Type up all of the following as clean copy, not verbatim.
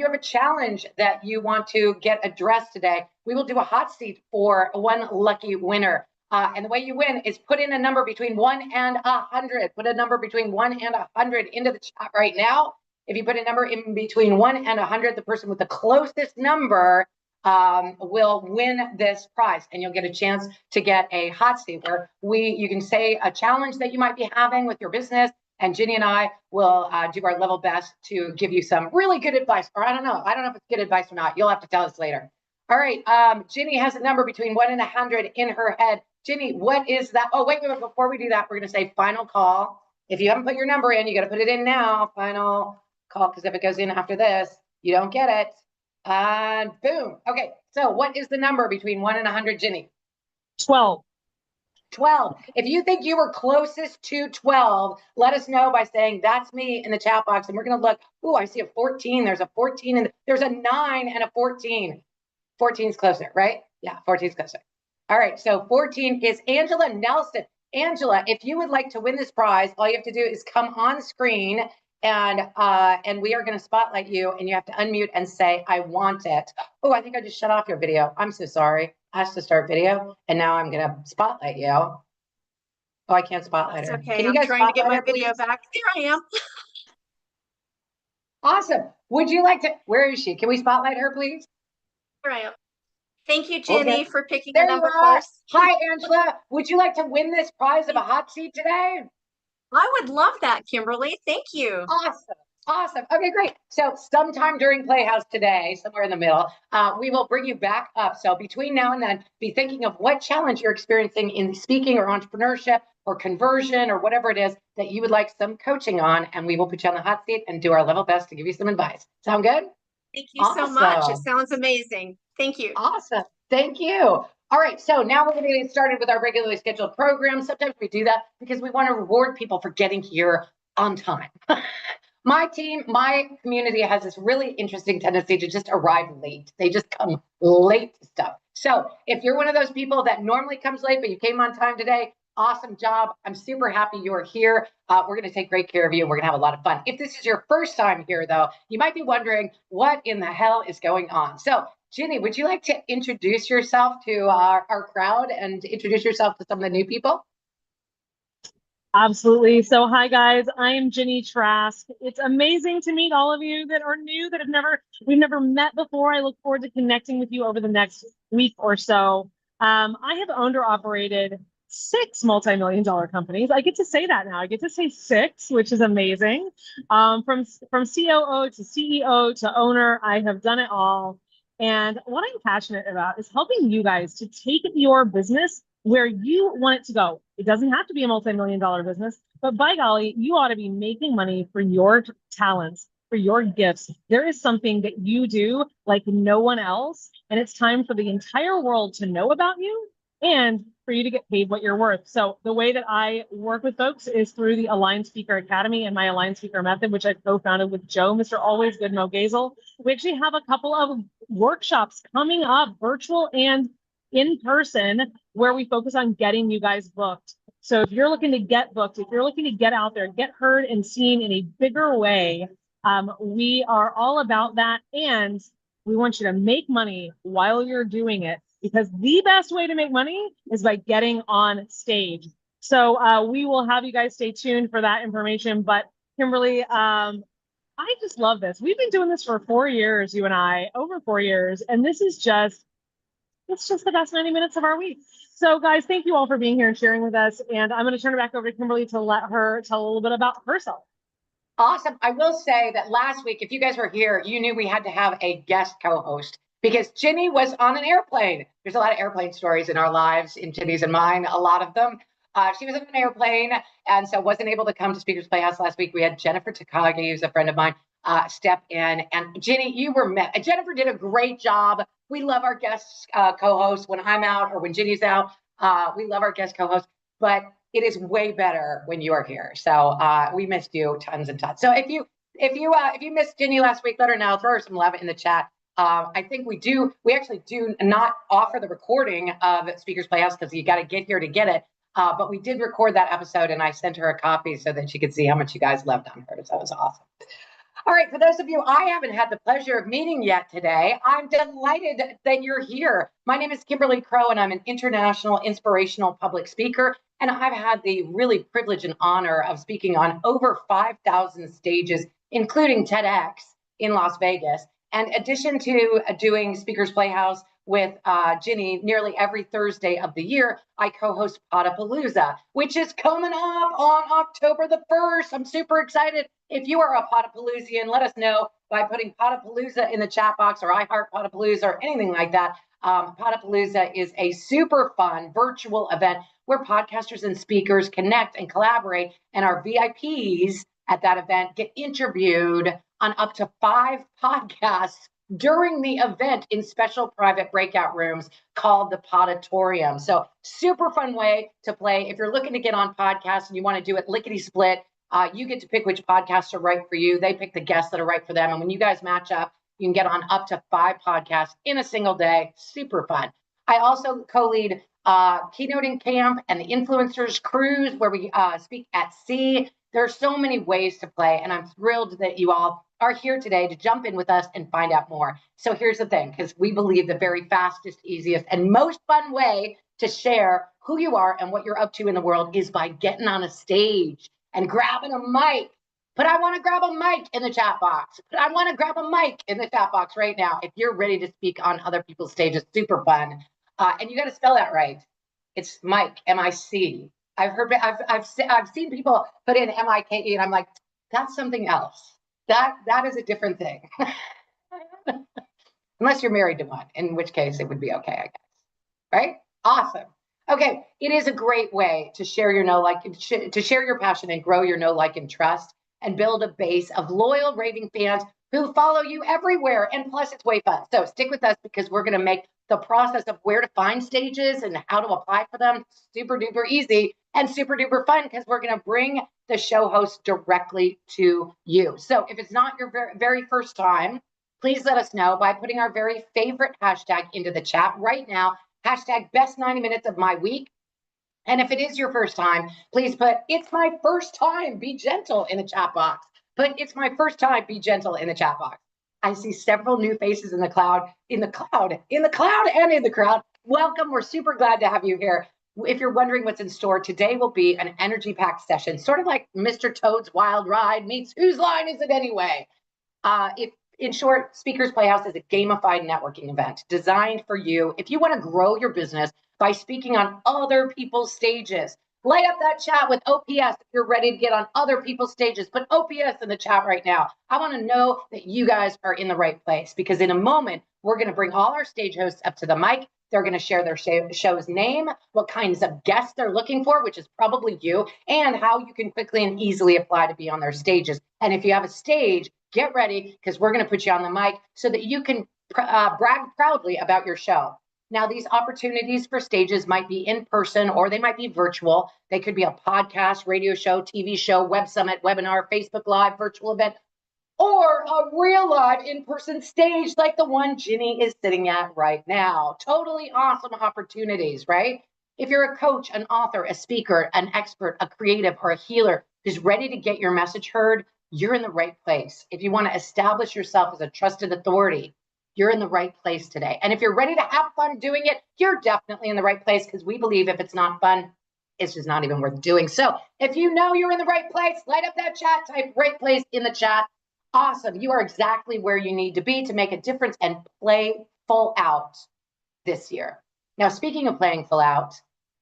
you have a challenge that you want to get addressed today, we will do a hot seat for one lucky winner. And the way you win is put in a number between 1 and 100. Put a number between 1 and 100 into the chat right now. If you put a number in between 1 and 100, the person with the closest number will win this prize, and you'll get a chance to get a hot seat where you can say a challenge that you might be having with your business, and Ginny and I will do our level best to give you some really good advice. Or I don't know if it's good advice or not. You'll have to tell us later. All right, Ginny has a number between 1 and 100 in her head. Ginny, what is that? Oh, wait, before we do that, we're going to say final call. If you haven't put your number in, you got to put it in now. Final call, because if it goes in after this, you don't get it. And boom. Okay, so what is the number between 1 and 100, Ginny? 12. 12. If you think you were closest to 12, let us know by saying that's me in the chat box, and we're going to look. Oh, I see a 14. There's a 14, and there's a 9 and a 14. 14's closer, right? Yeah, 14's closer. All right, so 14 is Angela Nelson. Angela, if you would like to win this prize, all you have to do is come on screen, and we are going to spotlight you, and you have to unmute and say, I want it. Oh, I think I just shut off your video. I'm so sorry. I asked to start video, and now I'm going to spotlight you. Oh, I can't spotlight her. Okay, I'm trying to get my video back. Here I am. Awesome. Would you like to, where is she? Can we spotlight her, please? Here I am. Thank you, Ginny, for picking the number first. Hi, Angela. Would you like to win this prize of a hot seat today? I would love that, Kimberly. Thank you. Awesome. Awesome. Okay, great. So sometime during Playhouse today, somewhere in the middle, we will bring you back up. So between now and then, be thinking of what challenge you're experiencing in speaking or entrepreneurship or conversion or whatever it is that you would like some coaching on, and we will put you on the hot seat and do our level best to give you some advice. Sound good? Thank you so much. It sounds amazing. Thank you. Awesome. Thank you. All right, so now we're going to get started with our regularly scheduled program. Sometimes we do that because we want to reward people for getting here on time. My team, my community has this really interesting tendency to just arrive late. They just come late to stuff. So if you're one of those people that normally comes late, but you came on time today, awesome job. I'm super happy you are here. We're going to take great care of you. We're going to have a lot of fun. If this is your first time here, though, you might be wondering what in the hell is going on. So Ginny, would you like to introduce yourself to our crowd and introduce yourself to some of the new people? Absolutely. So hi guys, I am Ginny Trask. It's amazing to meet all of you that are new, that we've never met before. I look forward to connecting with you over the next week or so. I have owned or operated 6 multi-million-dollar companies. I get to say that now. I get to say 6, which is amazing. From COO to CEO to owner, I have done it all. And what I'm passionate about is helping you guys to take your business where you want it to go. It doesn't have to be a multi-million-dollar business, but by golly, you ought to be making money for your talents, for your gifts. There is something that you do like no one else, and it's time for the entire world to know about you and for you to get paid what you're worth. So the way that I work with folks is through the Aligned Speaker Academy and my Aligned Speaker Method, which I co-founded with Joe, Mr. Always Good Mo Gazel. We actually have a couple of workshops coming up, virtual and in person, where we focus on getting you guys booked. So if you're looking to get booked, if you're looking to get out there, get heard and seen in a bigger way, we are all about that. And we want you to make money while you're doing it, because the best way to make money is by getting on stage. So we will have you guys stay tuned for that information. But Kimberly, I just love this. We've been doing this for 4 years, you and I, over 4 years. And this is it's just the best 90 minutes of our week. So guys, thank you all for being here and sharing with us. And I'm going to turn it back over to Kimberly to let her tell a little bit about herself. Awesome. I will say that last week, if you guys were here, you knew we had to have a guest co-host because Ginny was on an airplane. There's a lot of airplane stories in our lives, in Ginny's and mine, a lot of them. She was on an airplane and so wasn't able to come to Speakers Playhouse last week. We had Jennifer Takagi, who's a friend of mine, step in. And Ginny, you were met. Jennifer did a great job. We love our guest co-hosts when I'm out or when Ginny's out. We love our guest co-hosts, but it is way better when you are here. So we missed you tons and tons. So if you missed Ginny last week, let her know. Throw her some love in the chat. I think we actually do not offer the recording of Speakers Playhouse because you got to get here to get it. But we did record that episode and I sent her a copy so that she could see how much you guys loved on her. So it was awesome. All right, for those of you I haven't had the pleasure of meeting yet today, I'm delighted that you're here. My name is Kimberly Crow, and I'm an international inspirational public speaker. And I've had the really privilege and honor of speaking on over 5,000 stages, including TEDx in Las Vegas. And in addition to doing Speakers Playhouse with Ginny nearly every Thursday of the year, I co-host Potapalooza, which is coming up on October the 1st. I'm super excited. If you are a Potapaloozian, let us know by putting Potapalooza in the chat box, or I Heart Potapalooza, or anything like that. Potapalooza is a super fun virtual event where podcasters and speakers connect and collaborate, and our VIPs at that event get interviewed on up to 5 podcasts during the event in special private breakout rooms called the Podatorium. So super fun way to play. If you're looking to get on podcasts and you want to do it lickety split, you get to pick which podcasts are right for you. They pick the guests that are right for them. And when you guys match up, you can get on up to 5 podcasts in a single day. Super fun. I also co-lead keynoting camp and the influencers cruise where we speak at sea. There are so many ways to play, and I'm thrilled that you all are here today to jump in with us and find out more. So here's the thing, because we believe the very fastest, easiest, and most fun way to share who you are and what you're up to in the world is by getting on a stage and grabbing a mic. But I want to grab a mic in the chat box. But I want to grab a mic in the chat box right now. If you're ready to speak on other people's stages, super fun. And you got to spell that right. It's Mike, M-I-C. I've seen people put in M-I-K-E, and I'm like, that's something else. That is a different thing. Unless you're married to one, in which case it would be okay, I guess. Right? Awesome. Okay, it is a great way to share your know, like, to share your passion and grow your know, like, and trust, and build a base of loyal raving fans who follow you everywhere. And plus, it's way fun. So stick with us, because we're going to make the process of where to find stages and how to apply for them super duper easy and super duper fun, because we're going to bring the show host directly to you. So if it's not your very first time, please let us know by putting our very favorite hashtag into the chat right now. Hashtag best 90 minutes of my week. And if it is your first time, please put "it's my first time, be gentle" in the chat box. Put "it's my first time, be gentle" in the chat box. I see several new faces in the crowd, and in the crowd. Welcome. We're super glad to have you here. If you're wondering what's in store, today will be an energy-packed session, sort of like Mr. Toad's Wild Ride meets Whose Line Is It Anyway? In short, Speakers Playhouse is a gamified networking event designed for you if you want to grow your business by speaking on other people's stages. Light up that chat with OPS if you're ready to get on other people's stages. Put OPS in the chat right now. I want to know that you guys are in the right place, because in a moment, we're going to bring all our stage hosts up to the mic. They're going to share their show's name, what kinds of guests they're looking for, which is probably you, and how you can quickly and easily apply to be on their stages. And if you have a stage, get ready, because we're going to put you on the mic so that you can brag proudly about your show. Now, these opportunities for stages might be in person or they might be virtual. They could be a podcast, radio show, TV show, web summit, webinar, Facebook Live, virtual event, or a real live in-person stage like the one Ginny is sitting at right now. Totally awesome opportunities, right? If you're a coach, an author, a speaker, an expert, a creative, or a healer who's ready to get your message heard, you're in the right place. If you want to establish yourself as a trusted authority, you're in the right place today. And if you're ready to have fun doing it, you're definitely in the right place, because we believe if it's not fun, it's just not even worth doing. So if you know you're in the right place, light up that chat, type "right place" in the chat. Awesome. You are exactly where you need to be to make a difference and play full out this year. Now, speaking of playing full out,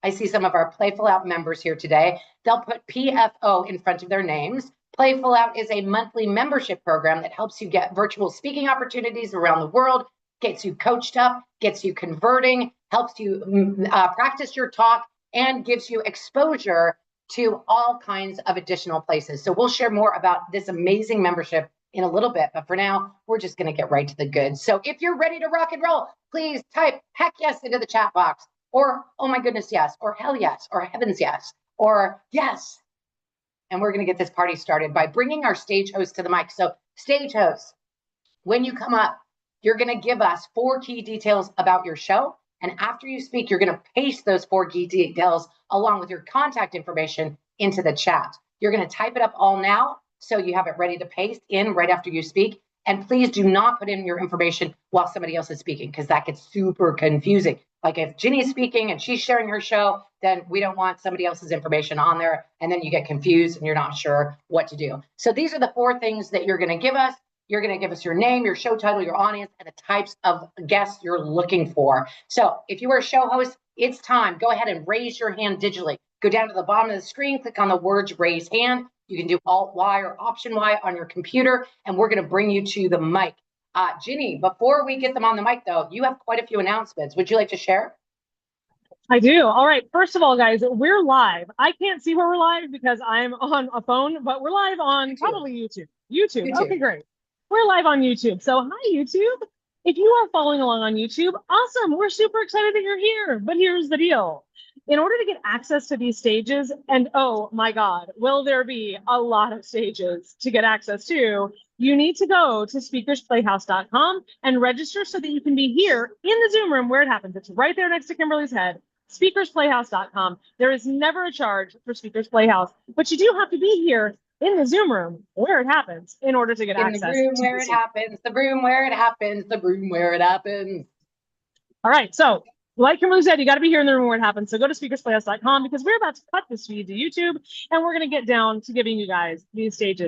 I see some of our Playful Out members here today. They'll put PFO in front of their names. Playful Out is a monthly membership program that helps you get virtual speaking opportunities around the world, gets you coached up, gets you converting, helps you practice your talk, and gives you exposure to all kinds of additional places. So we'll share more about this amazing membership in a little bit, but for now, we're just going to get right to the goods. So if you're ready to rock and roll, please type "heck yes" into the chat box, or "oh my goodness yes," or "hell yes," or "heavens yes," or "yes." And we're going to get this party started by bringing our stage host to the mic. So stage hosts, when you come up, you're going to give us 4 key details about your show. And after you speak, you're going to paste those 4 key details along with your contact information into the chat. You're going to type it up all now. so you have it ready to paste in right after you speak. And please do not put in your information while somebody else is speaking, because that gets super confusing. Like if Ginny's speaking and she's sharing her show, then we don't want somebody else's information on there. And then you get confused and you're not sure what to do. So these are the 4 things that you're going to give us. You're going to give us your name, your show title, your audience, and the types of guests you're looking for. So if you are a show host, it's time. Go ahead and raise your hand digitally. Go down to the bottom of the screen, click on the words raise hand. You can do Alt-Y or Option-Y on your computer, and we're going to bring you to the mic. Ginny, before we get them on the mic, though, you have quite a few announcements. Would you like to share? I do. All right. First of all, guys, we're live. I can't see where we're live because I'm on a phone, but we're live on probably YouTube. YouTube. Okay, great. We're live on YouTube. So hi, YouTube. If you are following along on YouTube, awesome. We're super excited that you're here. But here's the deal. In order to get access to these stages, and oh my God, will there be a lot of stages to get access to, you need to go to speakersplayhouse.com and register so that you can be here in the Zoom room where it happens. It's right there next to Kimberly's head. Speakersplayhouse.com. There is never a charge for Speakers Playhouse, but you do have to be here in the Zoom room where it happens in order to get access. In the room where it happens, the room where it happens, the room where it happens. All right, so like Kimberly said, you got to be here in the room where it happens. So go to speakersplayhouse.com because we're about to cut this feed to YouTube and we're going to get down to giving you guys these stages.